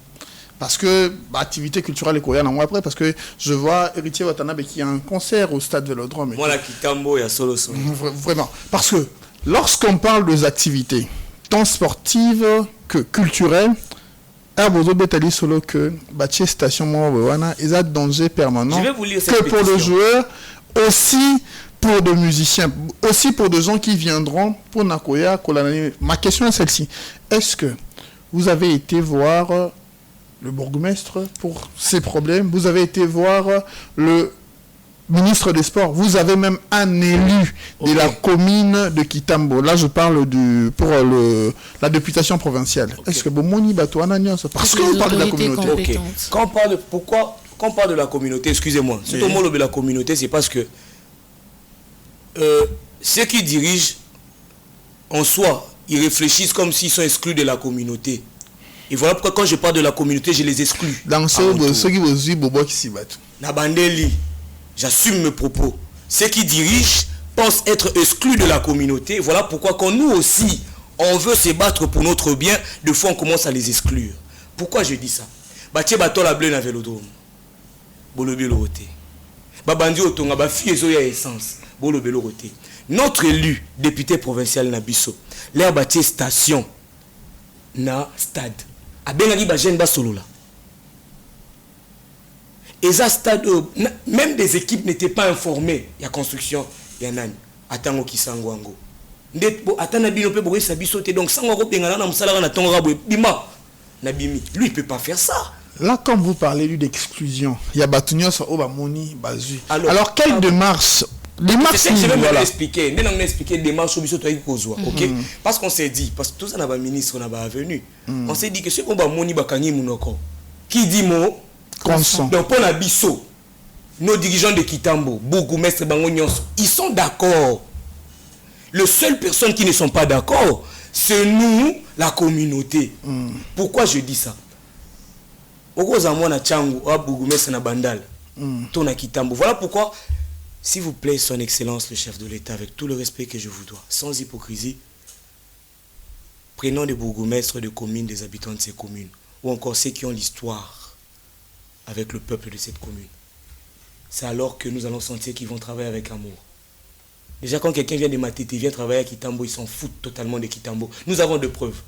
Parce que activité culturelle et coréenne en moi après, parce que je vois Héritier Watanabe qui a un concert au stade Vélodrome. Moi, la Kitambo, il y a solo. Vraiment. Parce que lorsqu'on parle des activités, tant sportives que culturelles, Herbozo Betali solo que Bâti Station Moana est un danger permanent. Je vais vous lire cette que pétition. pour le joueur, aussi pour des musiciens, aussi pour des gens qui viendront pour Nakoya, Kolanani. Ma question est celle-ci. Est-ce que vous avez été voir le bourgmestre pour ces problèmes? Vous avez été voir le ministre des Sports? Vous avez même un élu de la commune de Kitambo. Là, je parle pour la députation provinciale. Est-ce que Bomoni Batouana parce qu'on parle de la communauté. Quand on parle de la communauté, excusez-moi, surtout au mot de la communauté, c'est parce que ceux qui dirigent en soi, ils réfléchissent comme s'ils sont exclus de la communauté. Et voilà pourquoi quand je parle de la communauté, je les exclus. Dans ceux qui vous suivent, Bobo qui s'y battent. Nabandeli, j'assume mes propos. Ceux qui dirigent pensent être exclus de la communauté. Voilà pourquoi quand nous aussi, on veut se battre pour notre bien, de fois on commence à les exclure. Pourquoi je dis ça? Batie bato la bleu na Vélodrome. Bolobi loroté. Babandi otonga ba fi ezo ya essence. Bolobi loroté. Notre élu député provincial Nabiso, l'air batie station na stade. Abengaki ba jeune ba solo là. Et ça stade même des équipes n'étaient pas informées. Il y a construction, il y a nani. Atango kisangwango. Ndetbo atana bino pe boye sabiso te donc sango ko bengana na musala na tonga boye bima. Nabimi, lui il peut pas faire ça. Là, comme vous parlez d'exclusion, il y a Batunios Obamoni Bazu. Alors, quelle démarche? C'est que je vais me l'expliquer. Je vais m'expliquer des démarches au ok? Parce qu'on s'est dit, parce que tout ça n'a pas ministre, on n'a pas venu. On s'est dit que ce qu'on va moni bakani munoko. Qui dit mot? Consent. Donc pour la biso, nos dirigeants de Kitambo, bourgmestre Bangonyons, ils sont d'accord. Les seules personnes qui ne sont pas d'accord, c'est nous, la communauté. Pourquoi je dis ça? Voilà pourquoi, s'il vous plaît, son excellence, le chef de l'État, avec tout le respect que je vous dois, sans hypocrisie, prenons des bourgmestres de communes, des habitants de ces communes, ou encore ceux qui ont l'histoire avec le peuple de cette commune. C'est alors que nous allons sentir qu'ils vont travailler avec amour. Déjà, quand quelqu'un vient de Matete, vient travailler à Kitambo, ils s'en foutent totalement de Kitambo. Nous avons deux preuves.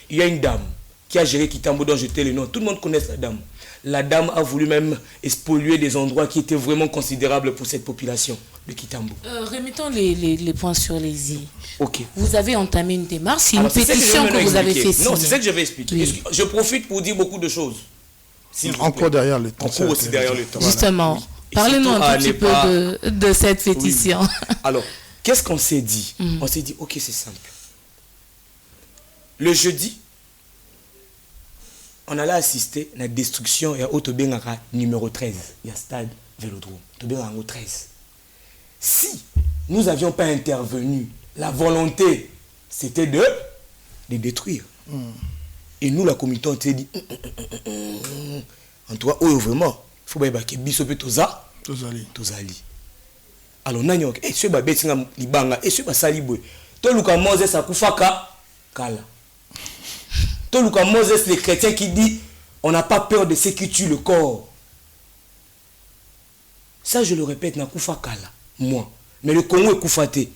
Il y a une dame qui a géré Kitambo, dont je tais le nom. Tout le monde connaît la dame. La dame a voulu même spolier des endroits qui étaient vraiment considérables pour cette population de Kitambo. Remettons les points sur les i. Ok. Vous avez entamé une démarche, c'est une pétition que vous avez fait signer. Non, c'est ça que je vais expliquer. Oui. Je profite pour dire beaucoup de choses. Encore derrière le temps. Encore aussi derrière le temps. Justement, oui. Parlez-nous un petit peu de cette pétition. Oui. Alors, qu'est-ce qu'on s'est dit? On s'est dit, ok, c'est simple. Le jeudi, on allait assister à la destruction et à Otobengara numéro 13. Il y a stade Vélodrome. Otobengara 13. Si nous n'avions pas intervenu, la volonté, c'était de détruire. Et nous, la communauté, on s'est dit, en tout cas, vraiment, il faut que biso pe tozali. Alors, nous avons dit, et ce que nous libanga, et ce que nous tout le monde Moses a koufaka kala. Tout le monde Moses, les chrétiens qui dit, on n'a pas peur de ceux qui tuent le corps. Ça, je le répète, na koufaka kala, moi. Mais le Congo est koufaté.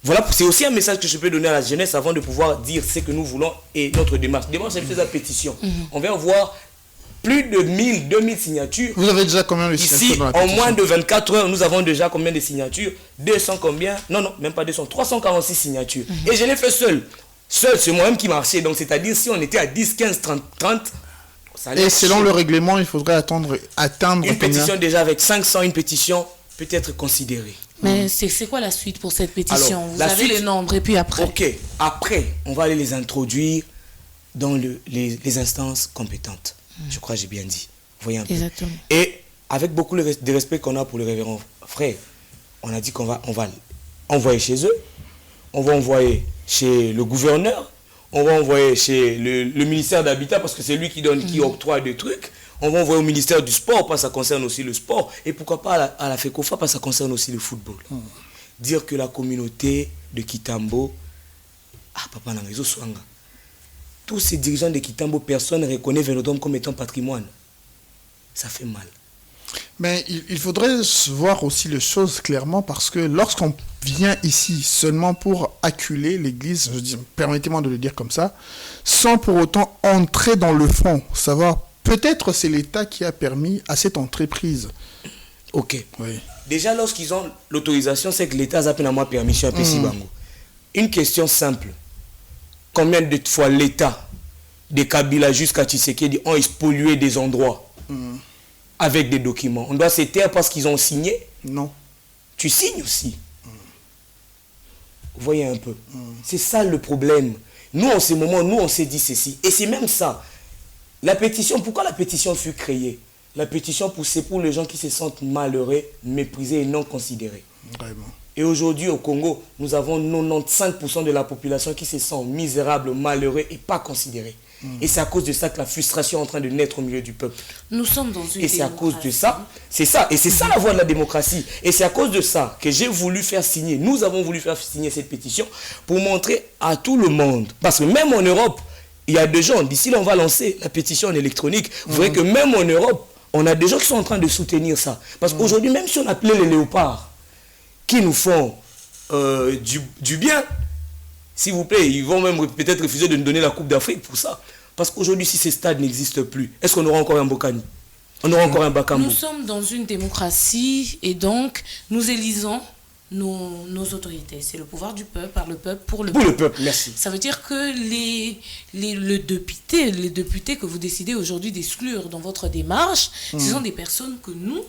Voilà, c'est aussi un message que je peux donner à la jeunesse avant de pouvoir dire ce que nous voulons et notre démarche. Démarche, c'est la pétition. On va avoir plus de 1000, 2000 signatures. Vous avez déjà combien de signatures ici, dans la pétition? En moins de 24 heures, nous avons déjà combien de signatures? 200 combien? Non, même pas 200, 346 signatures. Et je l'ai fait seul. Seul, c'est moi-même qui marchait. Donc, c'est-à-dire, si on était à 10, 15, 30, ça allait. Et selon le règlement, il faudrait atteindre une pétition déjà avec 500, une pétition peut être considérée. Mais c'est quoi la suite pour cette pétition? Alors, vous avez les nombres et puis après? Ok, après, on va aller les introduire dans les instances compétentes. Je crois que j'ai bien dit. Vous voyez un peu. Exactement. Et avec beaucoup de respect qu'on a pour les révérends frères, on a dit qu'on va envoyer chez eux, on va envoyer chez le gouverneur, on va envoyer chez le ministère d'Habitat parce que c'est lui qui octroie des trucs. On va envoyer au ministère du sport parce que ça concerne aussi le sport. Et pourquoi pas à la FECOFA parce que ça concerne aussi le football. Dire que la communauté de Kitambo, papa n'a pas tous ces dirigeants de Kitambo, personne ne reconnaît Vélodrome comme étant patrimoine. Ça fait mal. Mais il faudrait voir aussi les choses clairement parce que lorsqu'on vient ici seulement pour acculer l'église, permettez-moi de le dire comme ça, sans pour autant entrer dans le fond, savoir peut-être c'est l'État qui a permis à cette entreprise. Ok. Oui. Déjà, lorsqu'ils ont l'autorisation, c'est que l'État a à moi permission à Pessi Bango. Une question simple. Combien de fois l'État, de Kabila jusqu'à Tshisekedi, ont pollué des endroits avec des documents? On doit se taire parce qu'ils ont signé? Non. Tu signes aussi. Vous voyez un peu. C'est ça le problème. Nous, en ce moment, nous, on s'est dit ceci. Et c'est même ça. La pétition, pourquoi la pétition fut créée? La pétition, c'est pour les gens qui se sentent malheureux, méprisés et non considérés. Vraiment. Et aujourd'hui, au Congo, nous avons 95% de la population qui se sent misérable, malheureux et pas considérés. Et c'est à cause de ça que la frustration est en train de naître au milieu du peuple. Nous sommes dans une Et c'est à cause de ça, c'est ça. Et c'est ça la voie de la démocratie. Et c'est à cause de ça que j'ai voulu faire signer, nous avons voulu faire signer cette pétition pour montrer à tout le monde. Parce que même en Europe, il y a des gens, d'ici là on va lancer la pétition en électronique. Vous voyez que même en Europe, on a des gens qui sont en train de soutenir ça. Parce qu'aujourd'hui, même si on appelait les léopards, qui nous font du bien, s'il vous plaît, ils vont même peut-être refuser de nous donner la Coupe d'Afrique pour ça. Parce qu'aujourd'hui, si ces stades n'existent plus, est-ce qu'on aura encore un Bokani? On aura encore un Bakambu? Nous sommes dans une démocratie et donc nous élisons nos autorités. C'est le pouvoir du peuple, par le peuple, pour le peuple. Pour le peuple, merci. Ça veut dire que les députés que vous décidez aujourd'hui d'exclure dans votre démarche, ce sont des personnes que nous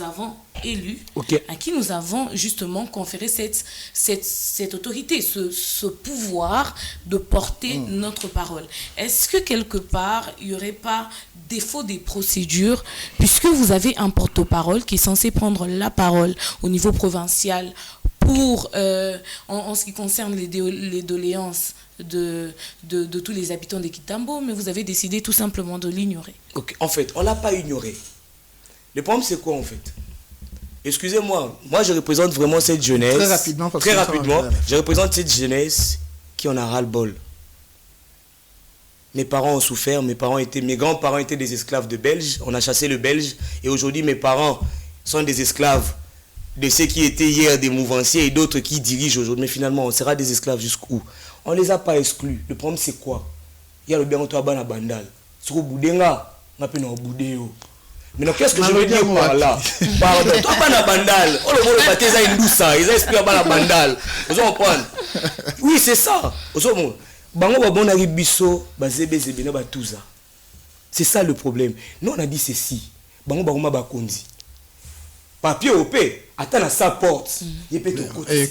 avons élus, à qui nous avons justement conféré cette autorité, ce pouvoir de porter notre parole. Est-ce que quelque part, il n'y aurait pas défaut des procédures, puisque vous avez un porte-parole qui est censé prendre la parole au niveau provincial pour, en ce qui concerne les doléances de tous les habitants de Kitambo, mais vous avez décidé tout simplement de l'ignorer. En fait, on ne l'a pas ignoré. Le problème, c'est quoi en fait? Excusez-moi, moi je représente vraiment cette jeunesse. Très rapidement, je représente cette jeunesse qui en a ras-le-bol. Mes parents ont souffert, mes grands-parents étaient des esclaves de Belges, on a chassé le Belge, et aujourd'hui mes parents sont des esclaves de ceux qui étaient hier des mouvanciers et d'autres qui dirigent aujourd'hui. Mais finalement, on sera des esclaves jusqu'où? On ne les a pas exclus. Le problème, c'est quoi? Il y a le bien autour de bandal. Sur le boudenga, on a pu nous bouder. Mais qu'est-ce que je veux dire par là? Pardon, toi, bana bandal. Oh, le bâté, ça, il douce, ils expliquent bana bandal. Vous comprenez? Oui, c'est ça. C'est ça le problème. Nous, on a dit ceci. Papier au paix, attends à sa porte. Il peut te côté.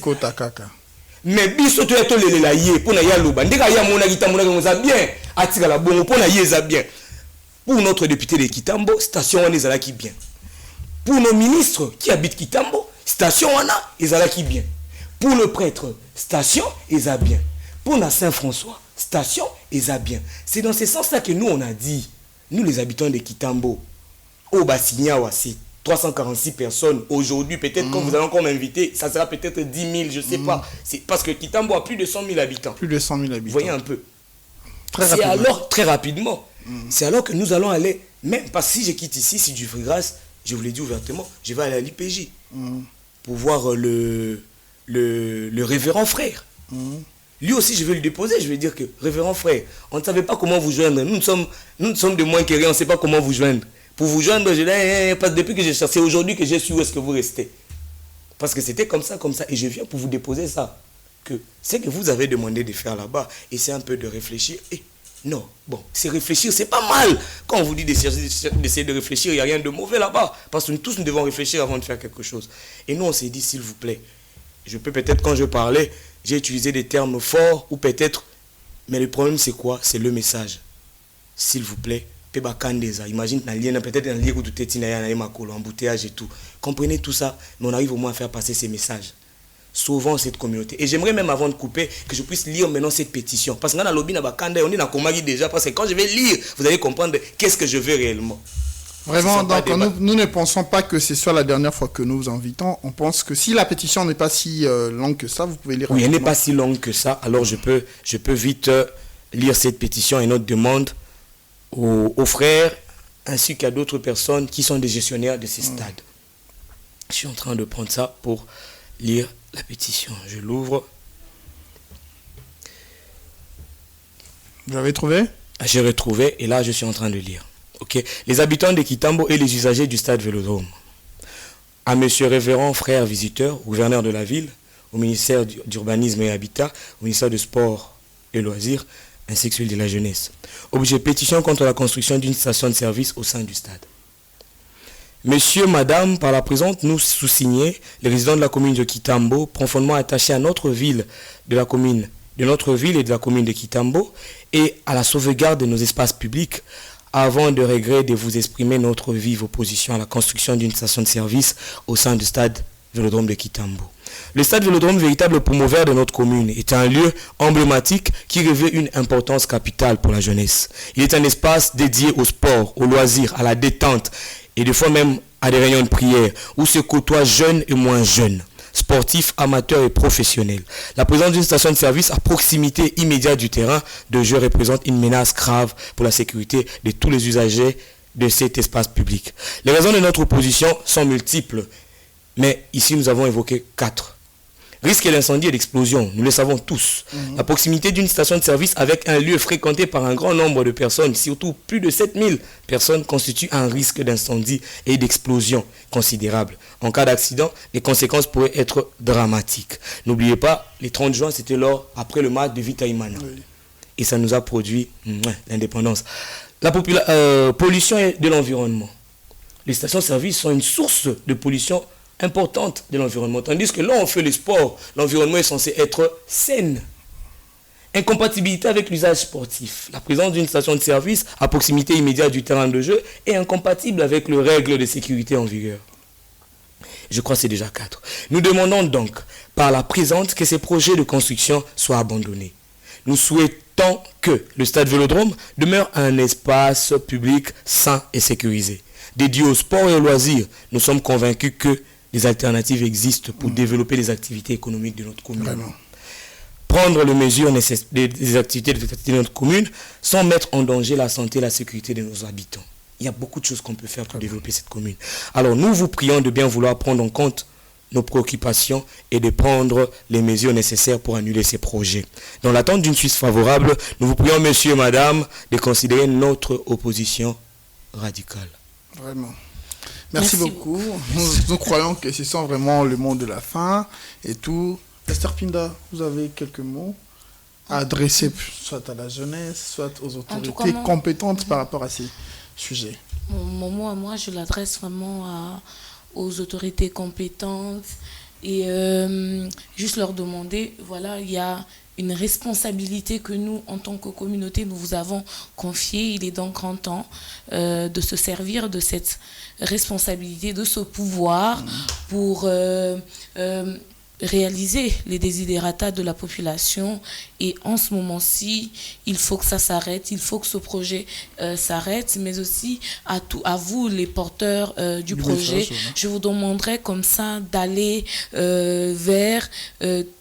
Mais biso to eto lele la ye pour na ya loba ndeka ya mona Kitambo na bien atika la bongo pour na yeza bien. Pour notre député de Kitambo, station wana ezalaki bien. Pour nos ministres qui habitent Kitambo, station wana ezalaki bien. Pour le prêtre, station eza bien. Pour la Saint-François, station eza bien. C'est dans ce sens-là que nous on a dit, nous les habitants de Kitambo, au Bassigna Wassi, 346 personnes. Aujourd'hui, peut-être quand vous allez encore m'inviter, ça sera peut-être 10 000, je ne sais pas. C'est parce que Kitambo a plus de 100 000 habitants. Plus de 100 000 habitants. Vous voyez un peu. C'est alors, très rapidement, c'est alors que nous allons aller, même pas si je quitte ici, si Dieu fait grâce, je vous l'ai dit ouvertement, je vais aller à l'IPJ pour voir le révérend frère. Lui aussi, je vais le déposer, je vais dire que, révérend frère, on ne savait pas comment vous joindre. Nous ne sommes de moins que rien, on ne sait pas comment vous joindre. Pour vous joindre, je dis, parce que depuis que j'ai cherché, aujourd'hui que je suis où est-ce que vous restez. Parce que c'était comme ça, et je viens pour vous déposer ça. Que c'est que vous avez demandé de faire là-bas, et c'est un peu de réfléchir. Et non, bon, c'est réfléchir, c'est pas mal. Quand on vous dit d'essayer de réfléchir, il n'y a rien de mauvais là-bas. Parce que nous tous, nous devons réfléchir avant de faire quelque chose. Et nous, on s'est dit, s'il vous plaît, je peux peut-être, quand je parlais, j'ai utilisé des termes forts, ou peut-être, mais le problème c'est quoi? C'est le message. S'il vous plaît, imagine peut-être un livre où tout est embouteillage et tout. Comprenez tout ça, mais on arrive au moins à faire passer ces messages. Sauvons cette communauté. Et j'aimerais même avant de couper que je puisse lire maintenant cette pétition. Parce que dans le lobby, on est dans Komagi déjà. Parce que quand je vais lire, vous allez comprendre qu'est-ce que je veux réellement. Vraiment, donc nous ne pensons pas que ce soit la dernière fois que nous vous invitons. On pense que si la pétition n'est pas si longue que ça, vous pouvez lire. Oui, elle n'est pas si longue que ça. Alors je peux vite lire cette pétition et notre demande aux frères ainsi qu'à d'autres personnes qui sont des gestionnaires de ces stades. Je suis en train de prendre ça pour lire la pétition. Je l'ouvre. Vous l'avez trouvé? J'ai retrouvé et là je suis en train de lire. Okay. Les habitants de Kitambo et les usagers du stade Vélodrome. À monsieur révérend frère visiteur, gouverneur de la ville, au ministère d'Urbanisme et Habitat, au ministère du Sport et Loisirs, ainsi que celui de la jeunesse. Objet pétition contre la construction d'une station de service au sein du stade. Monsieur, madame, par la présente, nous sous-signés, les résidents de la commune de Kitambo, profondément attachés à notre ville, de notre ville et de la commune de Kitambo, et à la sauvegarde de nos espaces publics, avant de regret de vous exprimer notre vive opposition à la construction d'une station de service au sein du stade Vélodrome de Kitambo. Le stade Vélodrome, véritable poumon vert de notre commune, est un lieu emblématique qui revêt une importance capitale pour la jeunesse. Il est un espace dédié au sport, au loisir, à la détente et des fois même à des réunions de prière où se côtoient jeunes et moins jeunes, sportifs, amateurs et professionnels. La présence d'une station de service à proximité immédiate du terrain de jeu représente une menace grave pour la sécurité de tous les usagers de cet espace public. Les raisons de notre opposition sont multiples, mais ici nous avons évoqué 4. Risque d'incendie et d'explosion, nous le savons tous. La proximité d'une station de service avec un lieu fréquenté par un grand nombre de personnes, surtout plus de 7000 personnes, constitue un risque d'incendie et d'explosion considérable. En cas d'accident, les conséquences pourraient être dramatiques. N'oubliez pas, les 30 juin, c'était après le match de Vita Imana. Oui. Et ça nous a produit l'indépendance. La pollution de l'environnement. Les stations de service sont une source de pollution importante de l'environnement. Tandis que là, on fait le sport, l'environnement est censé être sain. Incompatibilité avec l'usage sportif. La présence d'une station de service à proximité immédiate du terrain de jeu est incompatible avec les règles de sécurité en vigueur. Je crois que c'est déjà 4. Nous demandons donc, par la présente, que ces projets de construction soient abandonnés. Nous souhaitons que le stade Vélodrome demeure un espace public sain et sécurisé. Dédié au sport et au loisir, nous sommes convaincus que des alternatives existent pour développer les activités économiques de notre commune. Vraiment. Prendre les mesures des activités de notre commune sans mettre en danger la santé et la sécurité de nos habitants. Il y a beaucoup de choses qu'on peut faire pour développer cette commune. Alors nous vous prions de bien vouloir prendre en compte nos préoccupations et de prendre les mesures nécessaires pour annuler ces projets. Dans l'attente d'une suite favorable, nous vous prions, monsieur et madame, de considérer notre opposition radicale. Vraiment. Merci beaucoup. Nous croyons que ce sont vraiment le mot de la fin et tout. Esther Pinda, vous avez quelques mots à adresser soit à la jeunesse, soit aux autorités compétentes par rapport à ces sujets. Mon mot à moi, je l'adresse vraiment aux autorités compétentes et juste leur demander, voilà, il y a une responsabilité que nous, en tant que communauté, nous vous avons confiée. Il est donc grand temps de se servir de cette responsabilité, de ce pouvoir pour réaliser les desiderata de la population. Et en ce moment-ci, il faut que ça s'arrête, il faut que ce projet s'arrête, mais aussi à vous, les porteurs du projet, je vous demanderai comme ça d'aller vers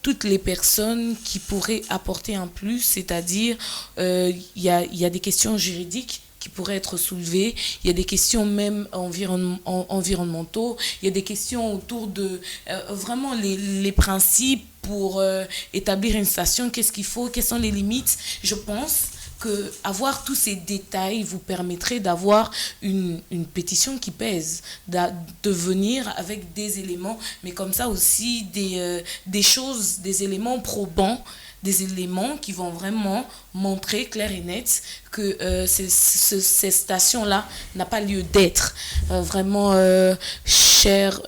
toutes les personnes qui pourraient apporter un plus, c'est-à-dire il y a des questions juridiques qui pourraient être soulevées, il y a des questions même environnementaux, il y a des questions autour de vraiment les principes pour établir une station, qu'est-ce qu'il faut, quelles sont les limites. Je pense qu'avoir tous ces détails vous permettrait d'avoir une pétition qui pèse, de venir avec des éléments, mais comme ça aussi des choses, des éléments probants, des éléments qui vont vraiment montrer clair et net que ces stations-là n'ont pas lieu d'être. Vraiment, chère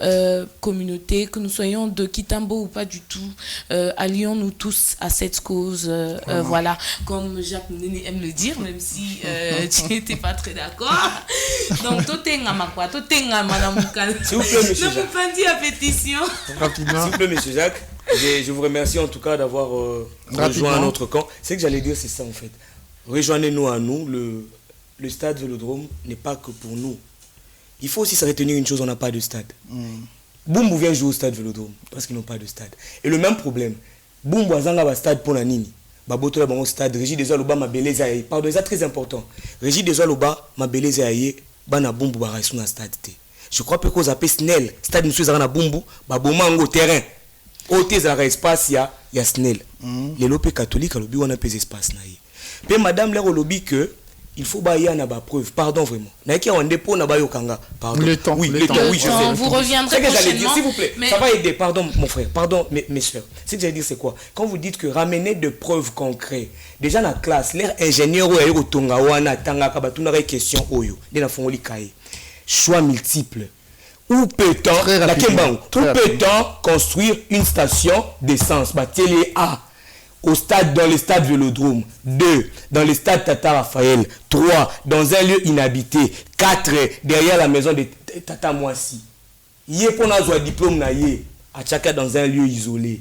communauté, que nous soyons de Kitambo ou pas du tout, allions-nous tous à cette cause. Voilà, comme Jacques Néné aime le dire, même si tu n'étais pas très d'accord. Donc, s'il vous plaît, pétition. S'il vous plaît, monsieur Jacques. Je vous remercie en tout cas d'avoir rejoint notre camp. Ce que j'allais dire, c'est ça en fait. Rejoignez-nous à nous. Le stade Vélodrome n'est pas que pour nous. Il faut aussi se retenir une chose, on n'a pas de stade. Boumbo vient jouer au stade Vélodrome parce qu'ils n'ont pas de stade. Et le même problème, Boumbo a un stade pour la Nini. baboto la bango stade Régie des Aloba ma beleza aye pardon c'est très important Régie des Aloba ma beleza aye bana bumbu ba raison na stade te je crois que cause appelle snell stade monsieur zana bumbu ba bomango terrain ote za espace ya snell les lopé catholique alobi wana pèse espace na ye pe madame leur lobby que il faut bailler na ba preuve pardon vraiment na ki wande po na ba yokanga pardon le temps oui je sais vous reviendrez prochainement s'il vous plaît mais... ça va aider pardon mon frère pardon mes soeurs ce que j'allais dire c'est quoi quand vous dites que ramener de preuves concrètes déjà dans la classe l'air ingénieur ou ayo tonga wana tanga ka batuna question oyo de na fongoli kai choix multiples où peut-on construire une station d'essence télé A dans le stade Vélodrome, 2 dans le stade Tata Raphaël, 3 dans un lieu inhabité, 4 derrière la maison de Tata Moissi. Yé pour un diplôme na yé à chacun dans un lieu isolé.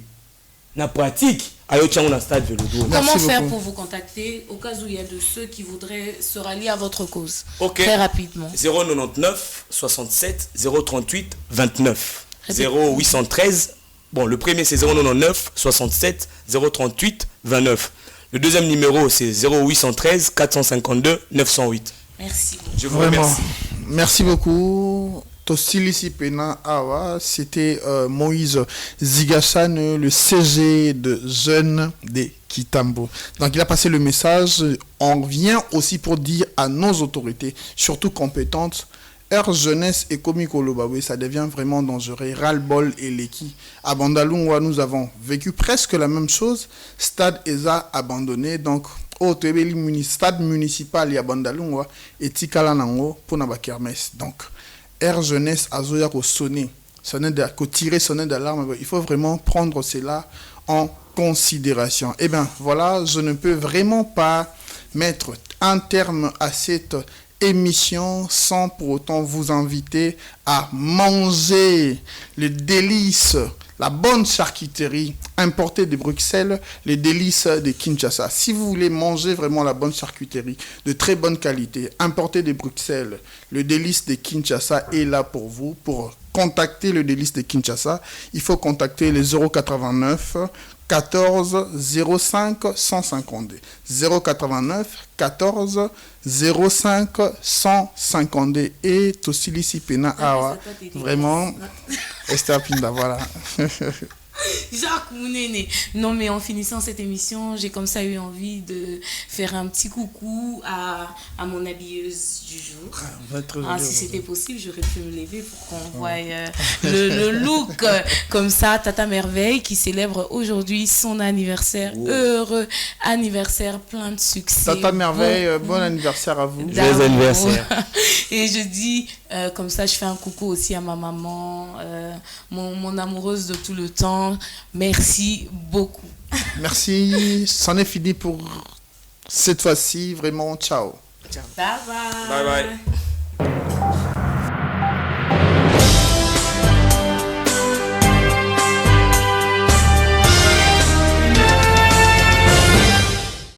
Na pratique ayo tchango na stade Vélodrome. Comment faire pour vous contacter au cas où il y a de ceux qui voudraient se rallier à votre cause? Okay. Très rapidement. 099 67 038 29 0813. Bon, le premier c'est 099 67 038 29. Le deuxième numéro c'est 0813 452 908. Merci. Je vous remercie. Merci beaucoup. Tosilisi Pena Awa, c'était Moïse Zigassan, le CG de jeunes de Kitambo. Donc il a passé le message. On vient aussi pour dire à nos autorités, surtout compétentes, Air jeunesse et Komikolobawe, ça devient vraiment dangereux. Ras-le-bol et l'équi. À Bandalungwa, nous avons vécu presque la même chose. Stade ESA abandonné. Donc, au stade municipal, il y a Bandalungwa et Tikalanango pour Naba Kermesse. Donc, Air jeunesse a Zoya sonner, tirer sonner d'alarme. Il faut vraiment prendre cela en considération. Eh bien, voilà, je ne peux vraiment pas mettre un terme à cette émission sans pour autant vous inviter à manger les délices, la bonne charcuterie importée de Bruxelles, les délices de Kinshasa. Si vous voulez manger vraiment la bonne charcuterie de très bonne qualité, importée de Bruxelles, le délice de Kinshasa est là pour vous. Pour contacter le délice de Kinshasa, il faut contacter les 089 14 05 152 089 14 05 152 et Tosilisi Pena Awa. Vraiment, Esther Pinda, voilà. Jacques Mounene. Non, mais en finissant cette émission, j'ai comme ça eu envie de faire un petit coucou à mon habilleuse du jour. Si c'était possible, j'aurais pu me lever pour qu'on voie le look comme ça. Tata Merveille qui célèbre aujourd'hui son anniversaire. Wow. Heureux anniversaire, plein de succès. Tata Merveille, bon anniversaire à vous. Joyeux anniversaire. Et je dis, comme ça, je fais un coucou aussi à ma maman, mon amoureuse de tout le temps. Merci beaucoup. Merci. C'en est fini pour cette fois-ci. Vraiment, ciao. Bye bye. Bye bye.